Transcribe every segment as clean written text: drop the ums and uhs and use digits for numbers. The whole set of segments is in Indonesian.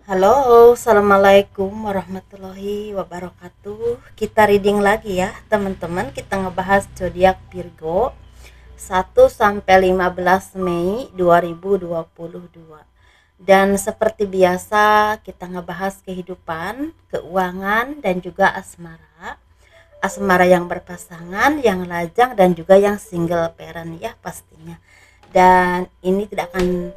Halo, assalamualaikum warahmatullahi wabarakatuh. Kita reading lagi ya, teman-teman. Kita ngebahas zodiak Virgo 1 sampai 15 Mei 2022. Dan seperti biasa, kita ngebahas kehidupan, keuangan, dan juga asmara. Asmara yang berpasangan, yang lajang, dan juga yang single parent ya pastinya. Dan ini tidak akan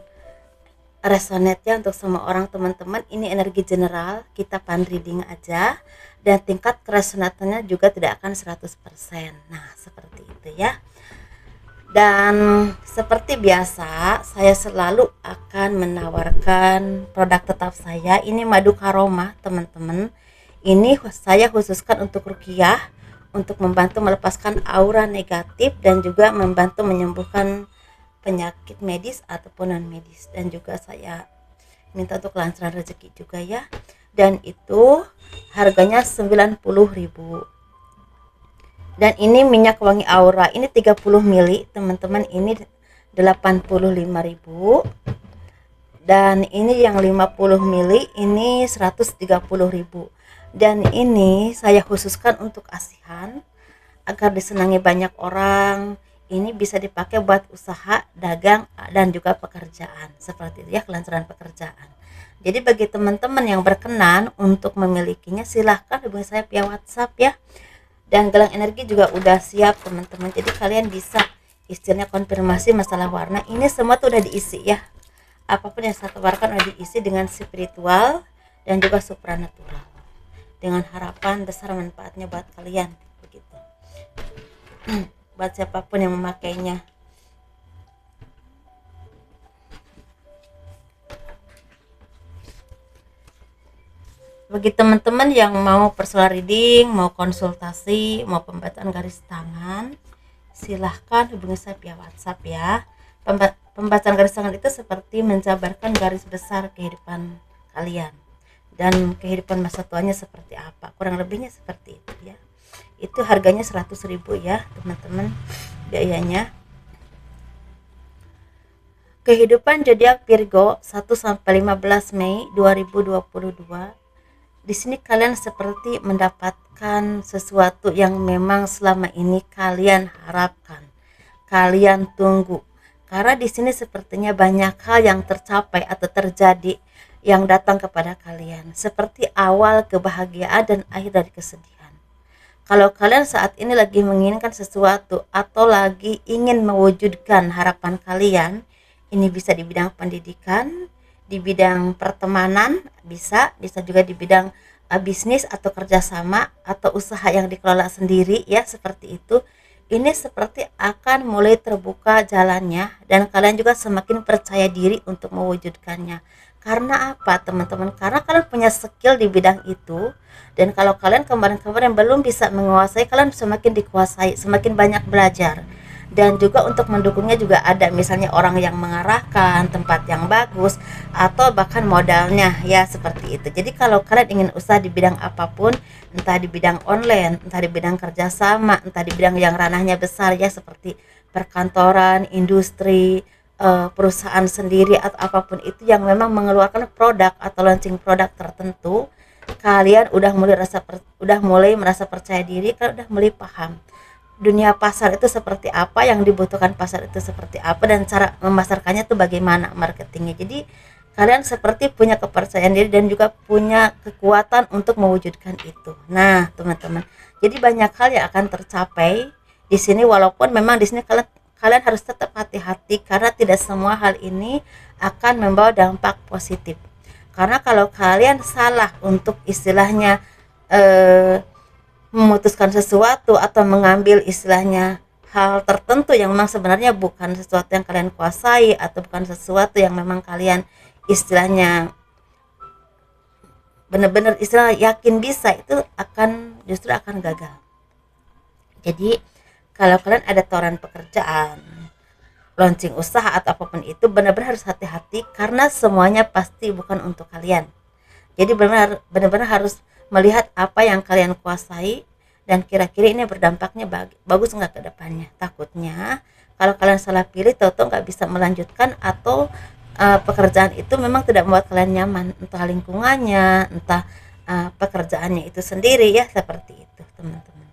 resonate ya untuk semua orang teman-teman. Ini energi general, kita pan reading aja, dan tingkat keresonatannya juga tidak akan 100%. Nah seperti itu ya. Dan seperti biasa, saya selalu akan menawarkan produk tetap saya. Ini madu karoma teman-teman. Ini saya khususkan untuk ruqyah, untuk membantu melepaskan aura negatif dan juga membantu menyembuhkan penyakit medis ataupun non medis. Dan juga saya minta untuk kelancaran rezeki juga ya. Dan itu harganya 90.000. Dan ini minyak wangi aura, ini 30 mili teman-teman, ini 85.000. Dan ini yang 50 mili ini 130.000. Dan ini saya khususkan untuk asihan agar disenangi banyak orang. Ini bisa dipakai buat usaha, dagang, dan juga pekerjaan. Seperti itu ya, kelancaran pekerjaan. Jadi bagi teman-teman yang berkenan untuk memilikinya, silahkan hubungi saya via WhatsApp ya. Dan gelang energi juga udah siap teman-teman. Jadi kalian bisa istilahnya konfirmasi masalah warna. Ini semua tuh udah diisi ya. Apapun yang saya tawarkan udah diisi dengan spiritual dan juga supranatural. Dengan harapan besar manfaatnya buat kalian begitu. Buat siapapun yang memakainya. Bagi teman-teman yang mau personal reading, mau konsultasi, mau pembacaan garis tangan, silahkan hubungi saya via WhatsApp ya. Pembacaan garis tangan itu seperti menjabarkan garis besar kehidupan kalian dan kehidupan masa tuanya seperti apa, kurang lebihnya seperti itu ya. Itu harganya 100.000 ya teman-teman biayanya. Kehidupan zodiak Virgo 1 sampai 15 Mei 2022. Di sini kalian seperti mendapatkan sesuatu yang memang selama ini kalian harapkan, kalian tunggu. Karena di sini sepertinya banyak hal yang tercapai atau terjadi yang datang kepada kalian, seperti awal kebahagiaan dan akhir dari kesedihan. Kalau kalian saat ini lagi menginginkan sesuatu atau lagi ingin mewujudkan harapan kalian, ini bisa di bidang pendidikan, di bidang pertemanan, bisa juga di bidang bisnis atau kerjasama atau usaha yang dikelola sendiri ya, seperti itu. Ini seperti akan mulai terbuka jalannya dan kalian juga semakin percaya diri untuk mewujudkannya. Karena apa teman-teman? Karena kalian punya skill di bidang itu, dan kalau kalian kemarin-kemarin belum bisa menguasai, kalian semakin dikuasai, semakin banyak belajar. Dan juga untuk mendukungnya juga ada misalnya orang yang mengarahkan, tempat yang bagus, atau bahkan modalnya ya, seperti itu. Jadi kalau kalian ingin usaha di bidang apapun, entah di bidang online, entah di bidang kerjasama, entah di bidang yang ranahnya besar ya, seperti perkantoran, industri, perusahaan sendiri atau apapun itu yang memang mengeluarkan produk atau launching produk tertentu, kalian udah mulai merasa percaya diri, kalian udah mulai paham dunia pasar itu seperti apa, yang dibutuhkan pasar itu seperti apa, dan cara memasarkannya itu bagaimana marketingnya. Jadi kalian seperti punya kepercayaan diri dan juga punya kekuatan untuk mewujudkan itu. Nah teman-teman, jadi banyak hal yang akan tercapai di sini, walaupun memang di sini kalian harus tetap hati-hati karena tidak semua hal ini akan membawa dampak positif. Karena kalau kalian salah untuk istilahnya memutuskan sesuatu atau mengambil istilahnya hal tertentu yang memang sebenarnya bukan sesuatu yang kalian kuasai atau bukan sesuatu yang memang kalian istilahnya benar-benar istilah yakin bisa, itu justru akan gagal. Jadi kalau kalian ada tawaran pekerjaan, launching usaha atau apapun itu, benar-benar harus hati-hati karena semuanya pasti bukan untuk kalian. Jadi benar-benar harus melihat apa yang kalian kuasai dan kira-kira ini berdampaknya bagus nggak ke depannya. Takutnya kalau kalian salah pilih, tahu-tahu nggak bisa melanjutkan atau pekerjaan itu memang tidak membuat kalian nyaman, entah lingkungannya, entah pekerjaannya itu sendiri ya, seperti itu teman-teman.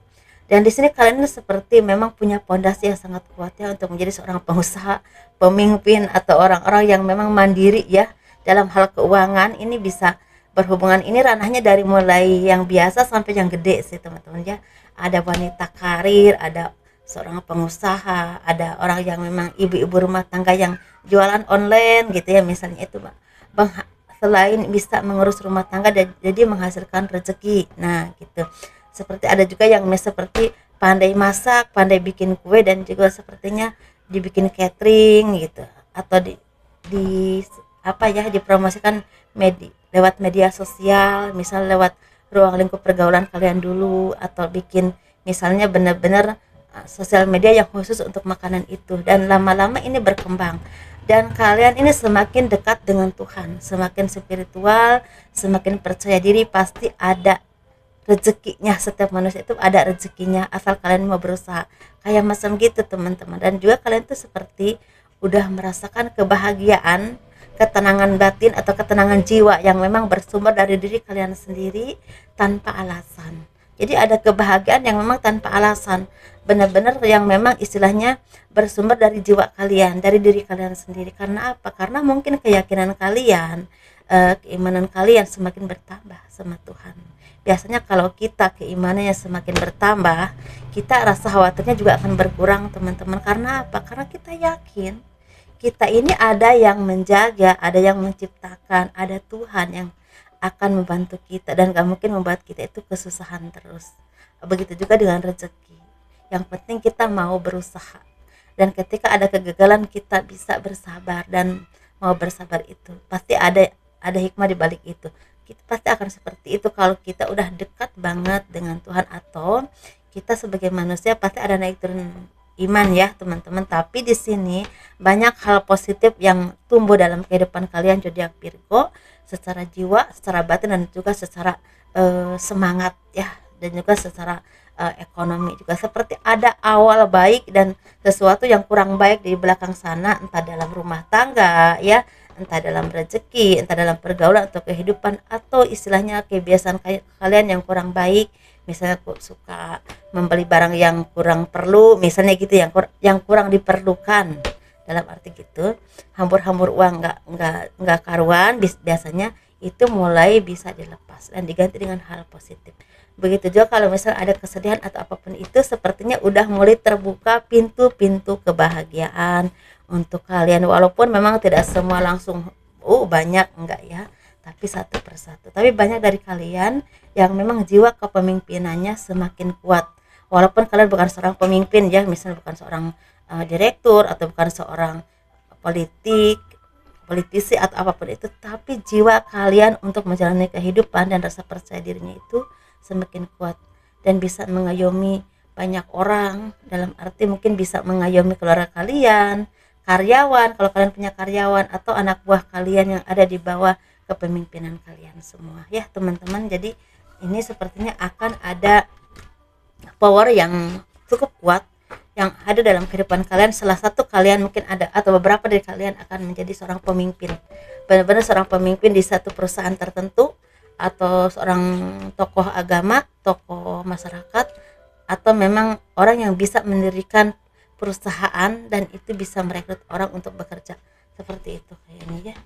Dan di sini kalian seperti memang punya pondasi yang sangat kuat ya untuk menjadi seorang pengusaha, pemimpin, atau orang-orang yang memang mandiri ya dalam hal keuangan. Ini bisa berhubungan, ini ranahnya dari mulai yang biasa sampai yang gede sih teman-teman ya. Ada wanita karir, ada seorang pengusaha, ada orang yang memang ibu-ibu rumah tangga yang jualan online gitu ya, misalnya itu bang, selain bisa mengurus rumah tangga dan jadi menghasilkan rezeki. Nah gitu, seperti ada juga yang seperti pandai masak, pandai bikin kue, dan juga sepertinya dibikin catering gitu, atau di apa ya, dipromosikan lewat media sosial, misal lewat ruang lingkup pergaulan kalian dulu, atau bikin misalnya benar-benar sosial media yang khusus untuk makanan itu, dan lama-lama ini berkembang dan kalian ini semakin dekat dengan Tuhan, semakin spiritual, semakin percaya diri. Pasti ada rezekinya, setiap manusia itu ada rezekinya asal kalian mau berusaha, kayak macam gitu teman-teman. Dan juga kalian tuh seperti udah merasakan kebahagiaan, ketenangan batin atau ketenangan jiwa yang memang bersumber dari diri kalian sendiri tanpa alasan. Jadi ada kebahagiaan yang memang tanpa alasan, benar-benar yang memang istilahnya bersumber dari jiwa kalian, dari diri kalian sendiri. Karena apa? Karena mungkin keyakinan kalian, keimanan kalian semakin bertambah sama Tuhan. Biasanya kalau kita keimanannya semakin bertambah, kita rasa khawatirnya juga akan berkurang teman-teman. Karena apa? Karena kita yakin kita ini ada yang menjaga, ada yang menciptakan, ada Tuhan yang akan membantu kita dan gak mungkin membuat kita itu kesusahan terus. Begitu juga dengan rezeki, yang penting kita mau berusaha, dan ketika ada kegagalan kita bisa bersabar, dan mau bersabar itu pasti ada hikmah di balik itu. Kita pasti akan seperti itu kalau kita udah dekat banget dengan Tuhan, atau kita sebagai manusia pasti ada naik turun iman ya teman-teman. Tapi di sini banyak hal positif yang tumbuh dalam kehidupan kalian zodiak Virgo, secara jiwa, secara batin, dan juga secara semangat ya, dan juga secara ekonomi juga. Seperti ada awal baik dan sesuatu yang kurang baik di belakang sana, entah dalam rumah tangga ya, entah dalam rezeki, entah dalam pergaulan atau kehidupan, atau istilahnya kebiasaan kalian yang kurang baik. Misalnya kok suka membeli barang yang kurang perlu, misalnya gitu, yang kurang diperlukan, dalam arti gitu, hambur-hambur uang nggak karuan. Biasanya itu mulai bisa dilepas dan diganti dengan hal positif. Begitu juga kalau misalnya ada kesedihan atau apapun itu, sepertinya udah mulai terbuka pintu-pintu kebahagiaan untuk kalian, walaupun memang tidak semua langsung banyak, enggak ya, tapi satu persatu. Tapi banyak dari kalian yang memang jiwa kepemimpinannya semakin kuat, walaupun kalian bukan seorang pemimpin ya, misalnya bukan seorang direktur, atau bukan seorang politisi atau apapun itu, tapi jiwa kalian untuk menjalani kehidupan dan rasa percaya dirinya itu semakin kuat, dan bisa mengayomi banyak orang, dalam arti mungkin bisa mengayomi keluarga kalian, karyawan kalau kalian punya karyawan, atau anak buah kalian yang ada di bawah kepemimpinan kalian semua ya teman-teman. Jadi ini sepertinya akan ada power yang cukup kuat yang ada dalam kehidupan kalian. Salah satu kalian mungkin ada, atau beberapa dari kalian akan menjadi seorang pemimpin, benar-benar seorang pemimpin di satu perusahaan tertentu, atau seorang tokoh agama, tokoh masyarakat, atau memang orang yang bisa mendirikan perusahaan dan itu bisa merekrut orang untuk bekerja, seperti itu kayaknya ya.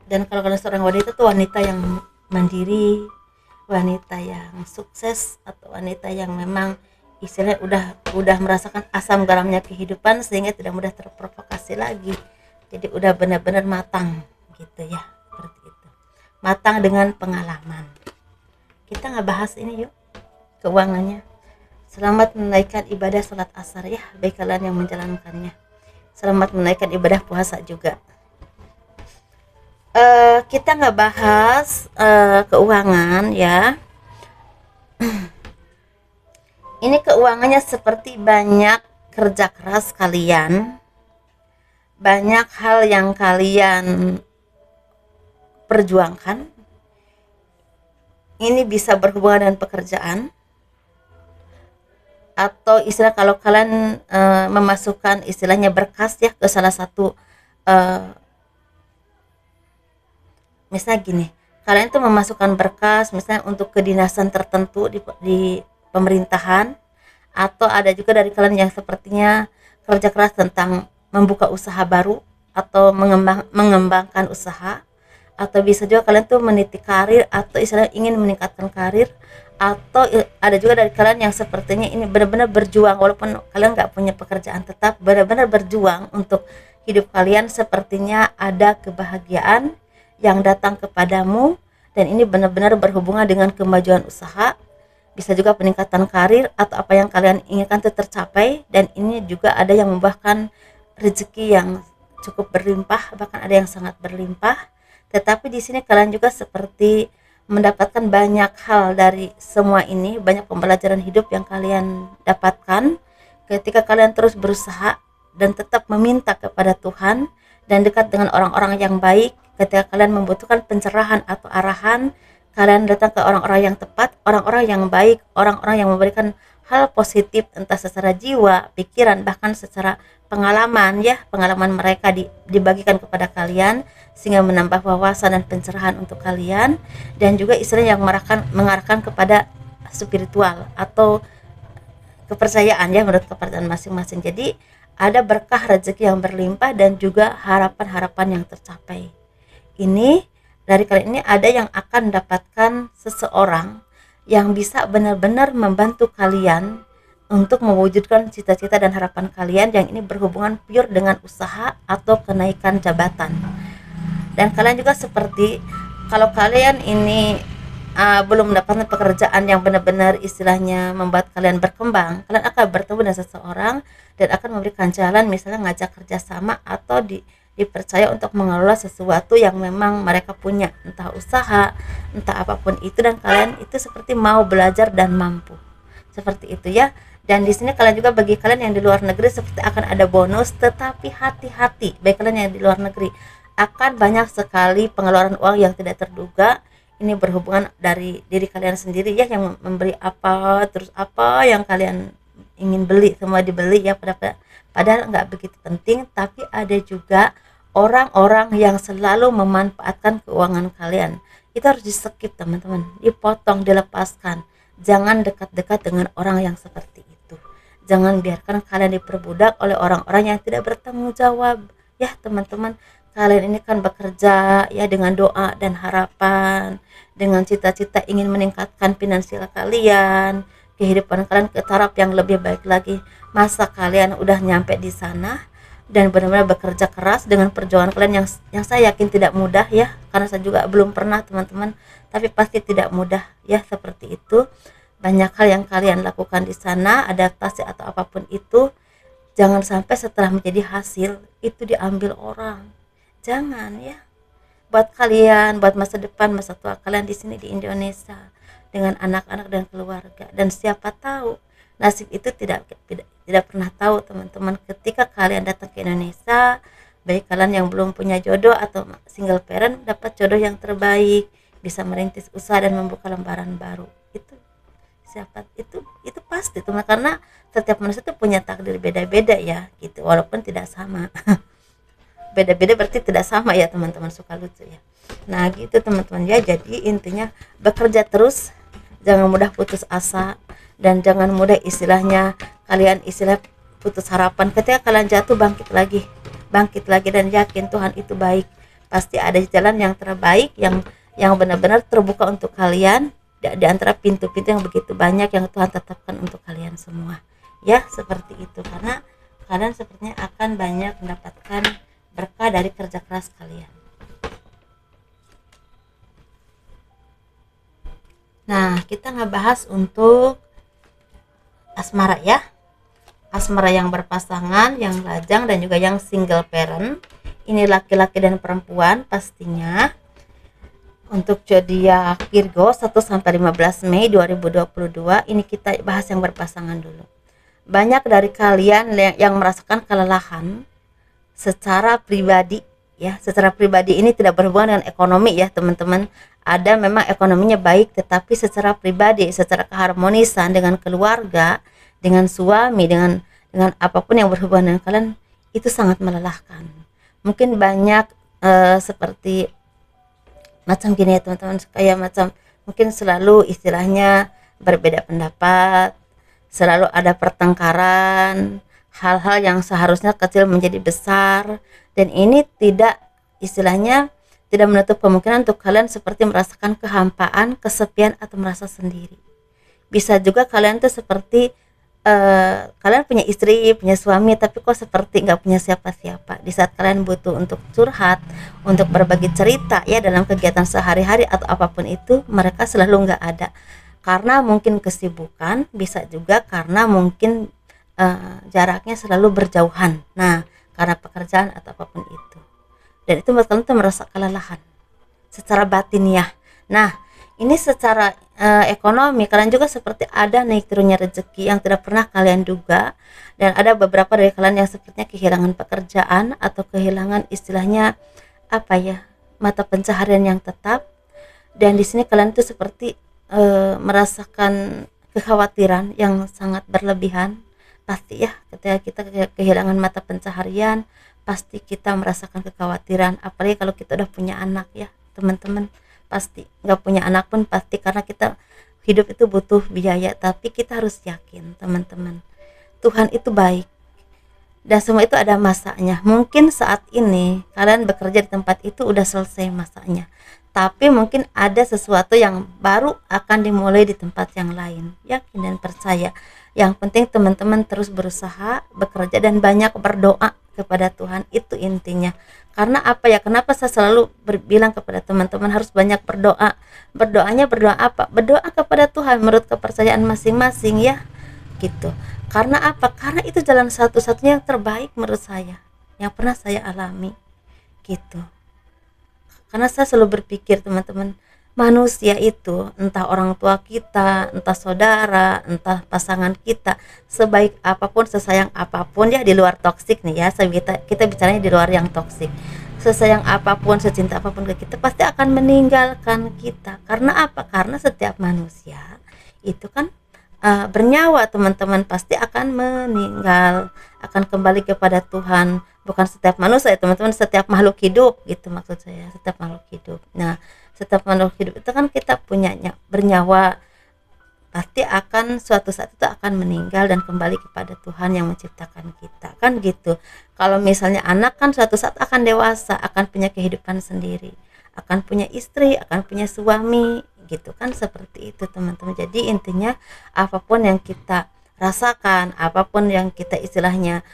Dan kalau kalian seorang wanita tuh wanita yang mandiri, wanita yang sukses, atau wanita yang memang istilahnya udah merasakan asam garamnya kehidupan, sehingga tidak mudah terprovokasi lagi. Jadi udah benar-benar matang gitu ya, seperti itu. Matang dengan pengalaman. Kita nggak bahas ini yuk, keuangannya. Selamat menunaikan ibadah sholat asar ya, baik kalian yang menjalankannya. Selamat menunaikan ibadah puasa juga. Kita nggak bahas keuangan ya. Ini keuangannya seperti banyak kerja keras kalian, banyak hal yang kalian perjuangkan. Ini bisa berhubungan dengan pekerjaan, atau istilah kalau kalian memasukkan istilahnya berkas ya ke salah satu misalnya gini, kalian tuh memasukkan berkas misalnya untuk kedinasan tertentu di pemerintahan, atau ada juga dari kalian yang sepertinya kerja keras tentang membuka usaha baru atau mengembangkan usaha, atau bisa juga kalian tuh meniti karir atau istilahnya ingin meningkatkan karir, atau ada juga dari kalian yang sepertinya ini benar-benar berjuang walaupun kalian nggak punya pekerjaan tetap, benar-benar berjuang untuk hidup kalian, sepertinya ada kebahagiaan yang datang kepadamu, dan ini benar-benar berhubungan dengan kemajuan usaha, bisa juga peningkatan karir atau apa yang kalian inginkan itu tercapai, dan ini juga ada yang membuahkan rezeki yang cukup berlimpah, bahkan ada yang sangat berlimpah. Tetapi di sini kalian juga seperti mendapatkan banyak hal dari semua ini, banyak pembelajaran hidup yang kalian dapatkan ketika kalian terus berusaha dan tetap meminta kepada Tuhan dan dekat dengan orang-orang yang baik. Ketika kalian membutuhkan pencerahan atau arahan, kalian datang ke orang-orang yang tepat, orang-orang yang baik, orang-orang yang memberikan hal positif entah secara jiwa, pikiran, bahkan secara pengalaman ya, pengalaman mereka dibagikan kepada kalian sehingga menambah wawasan dan pencerahan untuk kalian, dan juga istilah yang mengarahkan kepada spiritual atau kepercayaan ya, menurut kepercayaan masing-masing. Jadi ada berkah rezeki yang berlimpah dan juga harapan-harapan yang tercapai. Ini dari kalian ini ada yang akan mendapatkan seseorang yang bisa benar-benar membantu kalian untuk mewujudkan cita-cita dan harapan kalian, yang ini berhubungan pure dengan usaha atau kenaikan jabatan. Dan kalian juga seperti kalau kalian ini belum mendapatkan pekerjaan yang benar-benar istilahnya membuat kalian berkembang, kalian akan bertemu dengan seseorang dan akan memberikan jalan, misalnya ngajak kerjasama atau dipercaya untuk mengelola sesuatu yang memang mereka punya, entah usaha, entah apapun itu, dan kalian itu seperti mau belajar dan mampu, seperti itu ya. Dan di sini kalian juga, bagi kalian yang di luar negeri, seperti akan ada bonus, tetapi hati-hati bagi kalian yang di luar negeri, akan banyak sekali pengeluaran uang yang tidak terduga. Ini berhubungan dari diri kalian sendiri ya, yang memberi apa terus apa yang kalian ingin beli, semua dibeli ya, padahal nggak begitu penting. Tapi ada juga orang-orang yang selalu memanfaatkan keuangan kalian. Itu harus di-skip teman-teman, dipotong, dilepaskan. Jangan dekat-dekat dengan orang yang seperti itu. Jangan biarkan kalian diperbudak oleh orang-orang yang tidak bertanggung jawab ya teman-teman. Kalian ini kan bekerja ya dengan doa dan harapan, dengan cita-cita ingin meningkatkan finansial kalian, kehidupan kalian ke taraf yang lebih baik lagi. Masa kalian udah nyampe di sana dan benar-benar bekerja keras dengan perjuangan kalian yang saya yakin tidak mudah ya, karena saya juga belum pernah teman-teman, tapi pasti tidak mudah ya, seperti itu. Banyak hal yang kalian lakukan di sana, adaptasi atau apapun itu, jangan sampai setelah menjadi hasil itu diambil orang. Jangan ya. Buat kalian, buat masa depan, masa tua kalian di sini di Indonesia dengan anak-anak dan keluarga, dan siapa tahu nasib itu tidak pernah tahu teman-teman. Ketika kalian datang ke Indonesia, baik kalian yang belum punya jodoh atau single parent, dapat jodoh yang terbaik, bisa merintis usaha dan membuka lembaran baru. Itu siapa itu pasti teman, karena setiap manusia itu punya takdir beda-beda ya gitu, walaupun tidak sama. Beda-beda berarti tidak sama ya teman-teman, suka lucu ya. Nah gitu teman-teman ya, jadi intinya bekerja terus, jangan mudah putus asa, dan jangan mudah istilahnya kalian putus harapan. Ketika kalian jatuh, bangkit lagi dan yakin Tuhan itu baik. Pasti ada jalan yang terbaik yang benar-benar terbuka untuk kalian di antara pintu-pintu yang begitu banyak yang Tuhan tetapkan untuk kalian semua ya, seperti itu. Karena kalian sepertinya akan banyak mendapatkan berkah dari kerja keras kalian. Nah, kita ngebahas untuk asmara ya. Asmara yang berpasangan, yang lajang, dan juga yang single parent. Ini laki-laki dan perempuan pastinya. Untuk zodiak Virgo 1 sampai 15 Mei 2022, ini kita bahas yang berpasangan dulu. Banyak dari kalian yang merasakan kelelahan secara pribadi ya. Secara pribadi ini tidak berhubungan dengan ekonomi ya teman-teman. Ada memang ekonominya baik, tetapi secara pribadi, secara keharmonisan dengan keluarga, dengan suami, dengan apapun yang berhubungan dengan kalian, itu sangat melelahkan. Mungkin banyak seperti macam gini ya teman-teman, kayak macam mungkin selalu istilahnya berbeda pendapat, selalu ada pertengkaran, hal-hal yang seharusnya kecil menjadi besar, dan ini tidak istilahnya tidak menutup kemungkinan untuk kalian seperti merasakan kehampaan, kesepian, atau merasa sendiri. Bisa juga kalian tuh seperti kalian punya istri, punya suami, tapi kok seperti nggak punya siapa-siapa. Di saat kalian butuh untuk curhat, untuk berbagi cerita ya dalam kegiatan sehari-hari atau apapun itu, mereka selalu nggak ada. Karena mungkin kesibukan, bisa juga karena mungkin jaraknya selalu berjauhan. Nah, karena pekerjaan atau apapun itu. Dan itu membuat kalian tuh merasa kelelahan secara batiniah. Nah, ini secara ekonomi kalian juga seperti ada naik turunnya rezeki yang tidak pernah kalian duga, dan ada beberapa dari kalian yang sepertinya kehilangan pekerjaan atau kehilangan istilahnya apa ya, mata pencaharian yang tetap. Dan di sini kalian tuh seperti merasakan kekhawatiran yang sangat berlebihan. Pasti ya, ketika kita kehilangan mata pencaharian, pasti kita merasakan kekhawatiran, apalagi kalau kita udah punya anak ya teman-teman. Pasti nggak punya anak pun pasti, karena kita hidup itu butuh biaya. Tapi kita harus yakin teman-teman, Tuhan itu baik dan semua itu ada masanya. Mungkin saat ini kalian bekerja di tempat itu udah selesai masanya, tapi mungkin ada sesuatu yang baru akan dimulai di tempat yang lain. Yakin dan percaya. Yang penting teman-teman terus berusaha, bekerja, dan banyak berdoa kepada Tuhan. Itu intinya. Karena apa ya, kenapa saya selalu bilang kepada teman-teman harus banyak berdoa. Berdoanya berdoa apa? Berdoa kepada Tuhan menurut kepercayaan masing-masing ya, gitu. Karena apa? Karena itu jalan satu-satunya yang terbaik menurut saya, yang pernah saya alami, gitu. Karena saya selalu berpikir teman-teman, manusia itu entah orang tua kita, entah saudara, entah pasangan kita, sebaik apapun, sesayang apapun ya, di luar toksik nih ya, kita bicaranya di luar yang toksik, sesayang apapun, secinta apapun ke kita, pasti akan meninggalkan kita. Karena apa? Karena setiap manusia itu kan bernyawa teman-teman, pasti akan meninggal, akan kembali kepada Tuhan. Bukan setiap manusia teman-teman, setiap makhluk hidup gitu maksud saya, setiap makhluk hidup. Nah, setiap makhluk hidup itu kan kita punya bernyawa, pasti akan suatu saat itu akan meninggal dan kembali kepada Tuhan yang menciptakan kita, kan gitu. Kalau misalnya anak kan suatu saat akan dewasa, akan punya kehidupan sendiri, akan punya istri, akan punya suami, gitu kan, seperti itu teman-teman. Jadi intinya apapun yang kita rasakan, apapun yang kita istilahnya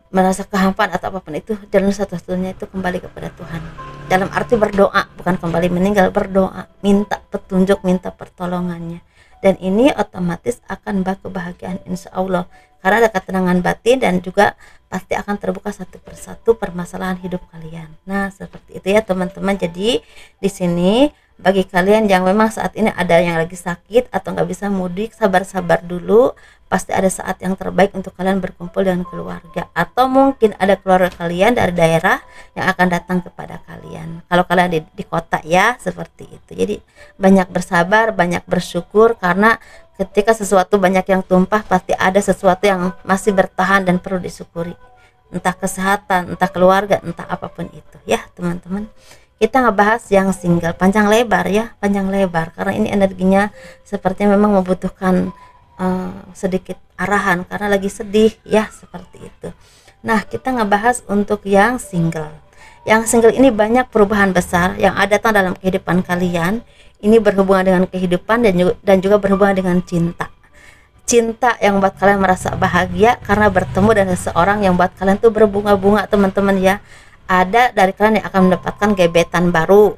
merasa kehampaan atau apapun itu, jalan satu-satunya itu kembali kepada Tuhan. Dalam arti berdoa, bukan kembali meninggal, berdoa, minta petunjuk, minta pertolongannya. Dan ini otomatis akan bawa kebahagiaan insya Allah, karena ada ketenangan batin dan juga pasti akan terbuka satu persatu permasalahan hidup kalian. Nah, seperti itu ya teman-teman. Jadi di sini bagi kalian yang memang saat ini ada yang lagi sakit atau nggak bisa mudik, sabar-sabar dulu. Pasti ada saat yang terbaik untuk kalian berkumpul dengan keluarga, atau mungkin ada keluarga kalian dari daerah yang akan datang kepada kalian. Kalau kalian di kota ya, seperti itu. Jadi banyak bersabar, banyak bersyukur, karena ketika sesuatu banyak yang tumpah, pasti ada sesuatu yang masih bertahan dan perlu disyukuri. Entah kesehatan, entah keluarga, entah apapun itu ya teman-teman. Kita ngebahas yang single panjang lebar ya, panjang lebar, karena ini energinya sepertinya memang membutuhkan sedikit arahan karena lagi sedih ya, seperti itu. Nah, kita ngebahas untuk yang single. Yang single ini banyak perubahan besar yang ada datang dalam kehidupan kalian. Ini berhubungan dengan kehidupan dan juga berhubungan dengan cinta. Cinta yang buat kalian merasa bahagia karena bertemu dengan seseorang yang buat kalian tuh berbunga-bunga teman-teman ya. Ada dari kalian yang akan mendapatkan gebetan baru.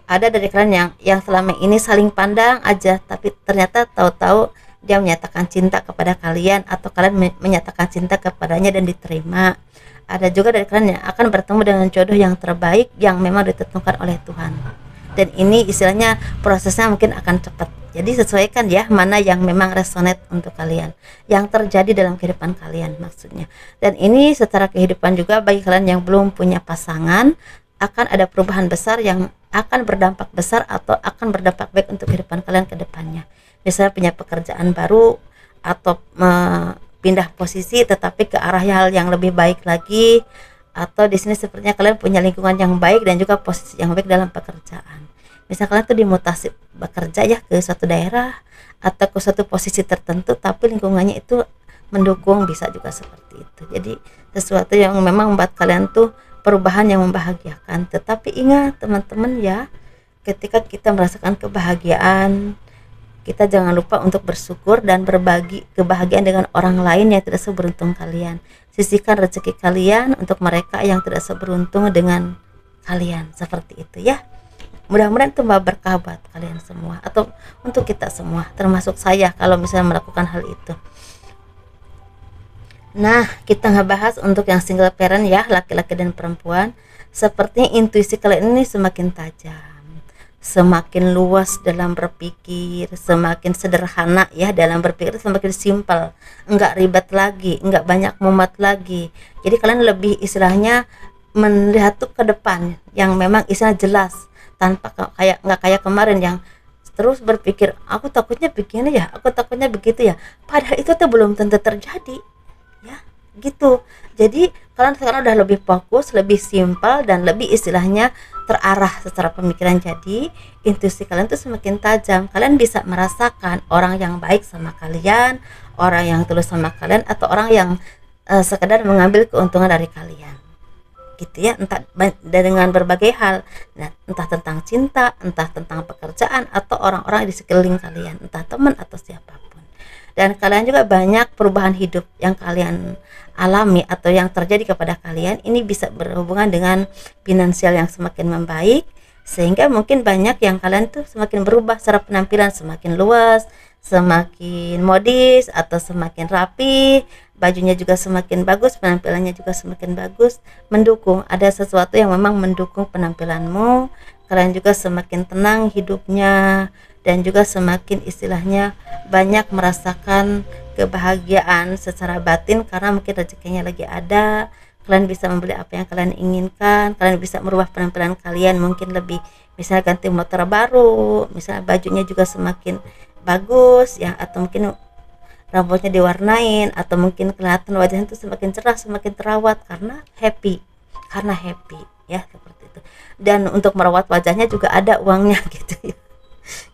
Ada dari kalian yang selama ini saling pandang aja, tapi ternyata tahu-tahu dia menyatakan cinta kepada kalian, atau kalian menyatakan cinta kepadanya dan diterima. Ada juga dari kalian yang akan bertemu dengan jodoh yang terbaik yang memang ditentukan oleh Tuhan. Dan ini istilahnya prosesnya mungkin akan cepat. Jadi sesuaikan ya mana yang memang resonate untuk kalian, yang terjadi dalam kehidupan kalian maksudnya. Dan ini secara kehidupan juga bagi kalian yang belum punya pasangan, akan ada perubahan besar yang akan berdampak besar atau akan berdampak baik untuk kehidupan kalian ke depannya. Misalnya punya pekerjaan baru, atau pindah posisi tetapi ke arah hal yang lebih baik lagi, atau di sini sepertinya kalian punya lingkungan yang baik dan juga posisi yang baik dalam pekerjaan. Misalnya kalian tuh dimutasi bekerja ya ke suatu daerah atau ke suatu posisi tertentu, tapi lingkungannya itu mendukung, bisa juga seperti itu. Jadi sesuatu yang memang membuat kalian tuh perubahan yang membahagiakan. Tetapi ingat teman-teman ya, ketika kita merasakan kebahagiaan, kita jangan lupa untuk bersyukur dan berbagi kebahagiaan dengan orang lain yang tidak seberuntung kalian. Sisihkan rezeki kalian untuk mereka yang tidak seberuntung dengan kalian, seperti itu ya. Mudah-mudahan itu membawa berkah buat kalian semua, atau untuk kita semua, termasuk saya kalau misalnya melakukan hal itu. Nah, kita ngebahas untuk yang single parent ya, laki-laki dan perempuan. Sepertinya intuisi kalian ini semakin tajam, semakin luas dalam berpikir, semakin sederhana ya dalam berpikir, semakin simpel, enggak ribet lagi, enggak banyak mumet lagi. Jadi kalian lebih istilahnya melihat tuh ke depan yang memang istilah jelas, tanpa nggak kayak kemarin yang terus berpikir aku takutnya begini ya, aku takutnya begitu ya, padahal itu tuh belum tentu terjadi ya gitu. Jadi kalian sekarang udah lebih fokus, lebih simpel, dan lebih istilahnya terarah secara pemikiran. Jadi intuisi kalian tuh semakin tajam. Kalian bisa merasakan orang yang baik sama kalian, orang yang tulus sama kalian, atau orang yang sekedar mengambil keuntungan dari kalian gitu ya, entah dengan berbagai hal. Nah, entah tentang cinta, entah tentang pekerjaan, atau orang-orang di sekeliling kalian, entah teman atau siapapun. Dan kalian juga banyak perubahan hidup yang kalian alami atau yang terjadi kepada kalian. Ini bisa berhubungan dengan finansial yang semakin membaik, sehingga mungkin banyak yang kalian tuh semakin berubah secara penampilan, semakin luas, semakin modis, atau semakin rapi, bajunya juga semakin bagus, penampilannya juga semakin bagus, mendukung. Ada sesuatu yang memang mendukung penampilanmu. Kalian juga semakin tenang hidupnya, dan juga semakin istilahnya banyak merasakan kebahagiaan secara batin, karena mungkin rezekinya lagi ada. Kalian bisa membeli apa yang kalian inginkan, kalian bisa merubah penampilan kalian, mungkin lebih, misalnya ganti motor baru, misalnya bajunya juga semakin bagus ya, atau mungkin rambutnya diwarnain, atau mungkin kelihatan wajahnya itu semakin cerah, semakin terawat karena happy ya, seperti itu. Dan untuk merawat wajahnya juga ada uangnya gitu ya,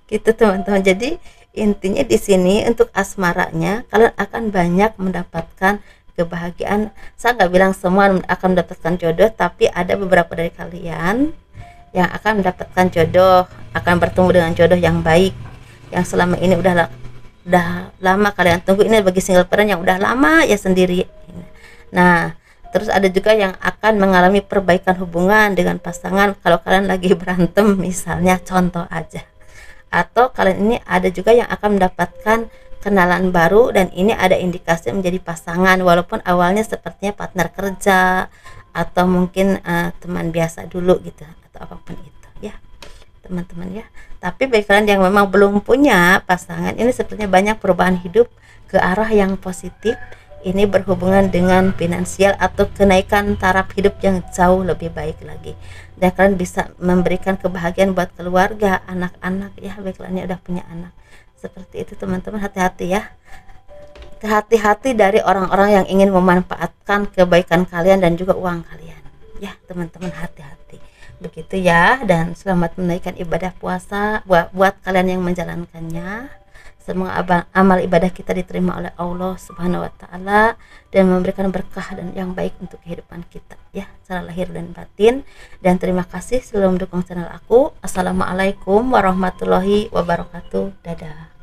gitu teman-teman. Jadi intinya di sini untuk asmaranya kalian akan banyak mendapatkan kebahagiaan. Saya nggak bilang semua akan mendapatkan jodoh, tapi ada beberapa dari kalian yang akan mendapatkan jodoh, akan bertemu dengan jodoh yang baik, yang selama ini udah lama kalian tunggu. Ini bagi single parent yang udah lama ya sendiri. Nah, terus ada juga yang akan mengalami perbaikan hubungan dengan pasangan kalau kalian lagi berantem misalnya, contoh aja. Atau kalian ini ada juga yang akan mendapatkan kenalan baru, dan ini ada indikasi menjadi pasangan, walaupun awalnya sepertinya partner kerja atau mungkin teman biasa dulu gitu, atau apapun itu ya teman-teman ya. Tapi bagi kalian yang memang belum punya pasangan, ini sepertinya banyak perubahan hidup ke arah yang positif. Ini berhubungan dengan finansial atau kenaikan taraf hidup yang jauh lebih baik lagi, dan kalian bisa memberikan kebahagiaan buat keluarga, anak-anak ya, bagi kalian yang udah punya anak. Seperti itu teman-teman. Hati-hati ya, hati-hati dari orang-orang yang ingin memanfaatkan kebaikan kalian dan juga uang kalian ya teman-teman, hati-hati. Begitu ya, dan selamat menunaikan ibadah puasa buat kalian yang menjalankannya. Semoga amal ibadah kita diterima oleh Allah Subhanahu wa taala dan memberikan berkah dan yang baik untuk kehidupan kita ya, secara lahir dan batin. Dan terima kasih sudah mendukung channel aku. Assalamualaikum warahmatullahi wabarakatuh. Dadah.